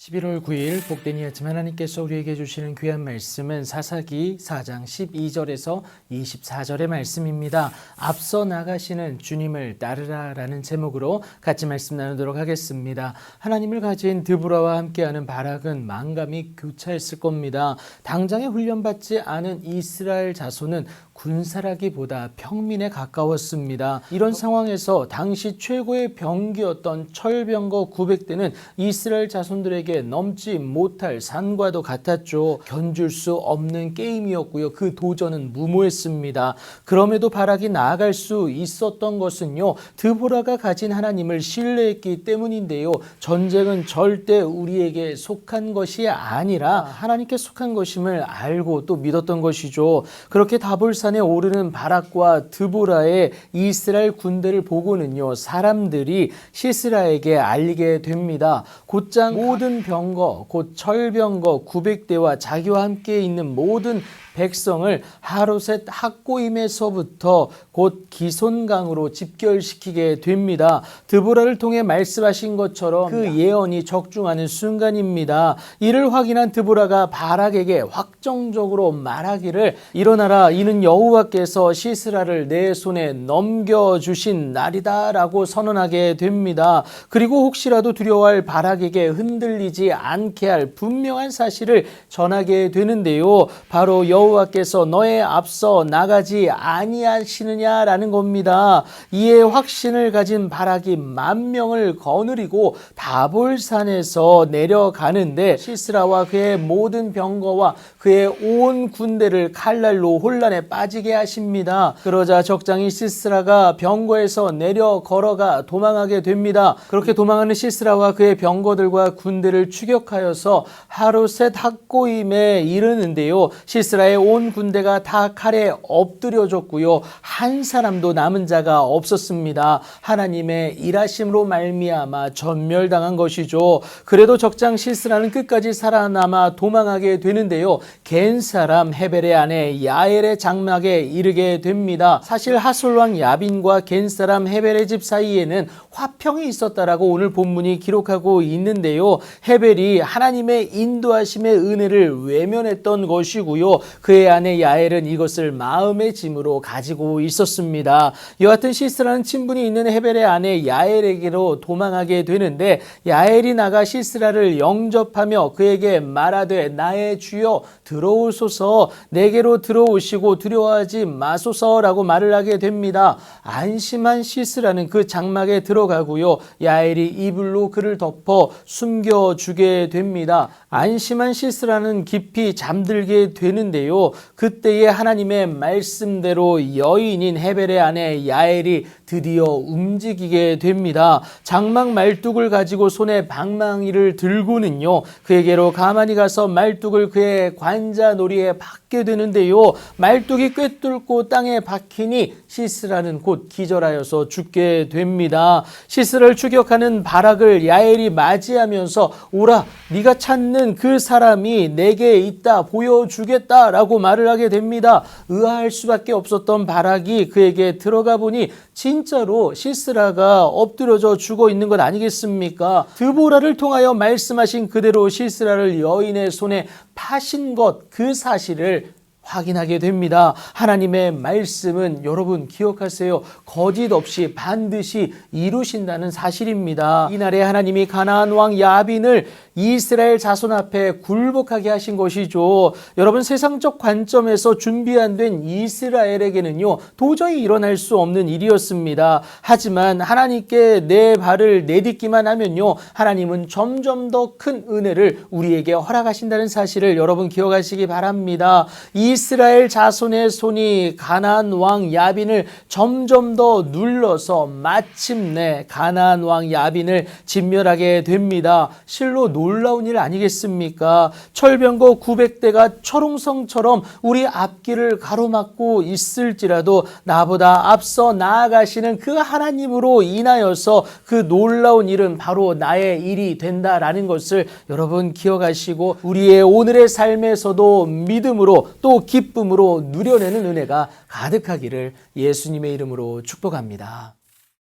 11월 9일 복된 이 아침 하나님께서 우리에게 주시는 귀한 말씀은 사사기 4장 12절에서 24절의 말씀입니다. 앞서 나가시는 주님을 따르라 라는 제목으로 같이 말씀 나누도록 하겠습니다. 하나님을 가진 드보라와 함께하는 바락은 만감이 교차했을 겁니다. 당장에 훈련받지 않은 이스라엘 자손은 군사라기보다 평민에 가까웠습니다. 이런 상황에서 당시 최고의 병기였던 철병거 900대는 이스라엘 자손들에게 넘지 못할 산과도 같았죠. 견줄 수 없는 게임이었고요. 그 도전은 무모했습니다. 그럼에도 바락이 나아갈 수 있었던 것은요, 드보라가 가진 하나님을 신뢰했기 때문인데요. 전쟁은 절대 우리에게 속한 것이 아니라 하나님께 속한 것임을 알고 또 믿었던 것이죠. 그렇게 다볼산에 오르는 바락과 드보라의 이스라엘 군대를 보고는요, 사람들이 시스라에게 알리게 됩니다. 곧장 모든 병거, 곧 철병거 900대와 자기와 함께 있는 모든 백성을 하로셋 학고임에서부터 곧 기손강으로 집결시키게 됩니다. 드보라를 통해 말씀하신 것처럼 그 예언이 적중하는 순간입니다. 이를 확인한 드보라가 바락에게 확정적으로 말하기를, 일어나라, 이는 여호와께서 시스라를 내 손에 넘겨주신 날이다 라고 선언하게 됩니다. 그리고 혹시라도 두려워할 바락에게 흔들리지 않게 할 분명한 사실을 전하게 되는데요. 바로 여호와께서 너의 앞서 나가지 아니하시느냐라는 겁니다. 이에 확신을 가진 바락이 10,000명을 거느리고 다볼산에서 내려가는데 시스라와 그의 모든 병거와 그의 온 군대를 칼날로 혼란에 빠지게 하십니다. 그러자 적장인 시스라가 병거에서 내려 걸어가 도망하게 됩니다. 그렇게 도망하는 시스라와 그의 병거들과 군대를 추격하여서 하로셋 학고임에 이르는데요. 시스라의 온 군대가 다 칼에 엎드려졌고요. 한 사람도 남은 자가 없었습니다. 하나님의 일하심으로 말미암아 전멸당한 것이죠. 그래도 적장 시스라는 끝까지 살아남아 도망하게 되는데요. 겐 사람 헤벨의 아내 야엘의 장막에 이르게 됩니다. 사실 하솔왕 야빈과 겐 사람 헤벨의 집 사이에는 화평이 있었다라고 오늘 본문이 기록하고 있는데요. 헤벨이 하나님의 인도하심의 은혜를 외면했던 것이고요. 그의 아내 야엘은 이것을 마음의 짐으로 가지고 있었습니다. 여하튼 시스라는 친분이 있는 헤벨의 아내 야엘에게로 도망하게 되는데, 야엘이 나가 시스라를 영접하며 그에게 말하되 나의 주여 들어오소서, 내게로 들어오시고 두려워하지 마소서라고 말을 하게 됩니다. 안심한 시스라는 그 장막에 들어가고요. 야엘이 이불로 그를 덮어 숨겨주게 됩니다. 안심한 시스라는 깊이 잠들게 되는데요. 그때에 하나님의 말씀대로 여인인 헤벨의 아내 야엘이 드디어 움직이게 됩니다. 장막 말뚝을 가지고 손에 방망이를 들고는요, 그에게로 가만히 가서 말뚝을 그의 관자놀이에 박게 되는데요. 말뚝이 꿰뚫고 땅에 박히니 시스라는 곧 기절하여서 죽게 됩니다. 시스라를 추격하는 바락을 야엘이 맞이하면서 오라, 네가 찾는 그 사람이 내게 있다, 보여주겠다라고 말을 하게 됩니다. 의아할 수밖에 없었던 바락이 그에게 들어가 보니 진짜로 시스라가 엎드려져 죽어 있는 것 아니겠습니까? 드보라를 통하여 말씀하신 그대로 시스라를 여인의 손에 파신 것, 그 사실을 확인하게 됩니다. 하나님의 말씀은 여러분 기억하세요. 거짓 없이 반드시 이루신다는 사실입니다. 이날에 하나님이 가나안 왕 야빈을 이스라엘 자손 앞에 굴복하게 하신 것이죠. 여러분, 세상적 관점에서 준비 안 된 이스라엘에게는요, 도저히 일어날 수 없는 일이었습니다. 하지만 하나님께 내 발을 내딛기만 하면요, 하나님은 점점 더 큰 은혜를 우리에게 허락하신다는 사실을 여러분 기억하시기 바랍니다. 이스라엘 자손의 손이 가나안 왕 야빈을 점점 더 눌러서 마침내 가나안 왕 야빈을 진멸하게 됩니다. 실로 놀라운 일 아니겠습니까? 철병거 900대가 철옹성처럼 우리 앞길을 가로막고 있을지라도 나보다 앞서 나아가시는 그 하나님으로 인하여서 그 놀라운 일은 바로 나의 일이 된다라는 것을 여러분 기억하시고, 우리의 오늘의 삶에서도 믿음으로 또 기쁨으로 누려내는 은혜가 가득하기를 예수님의 이름으로 축복합니다.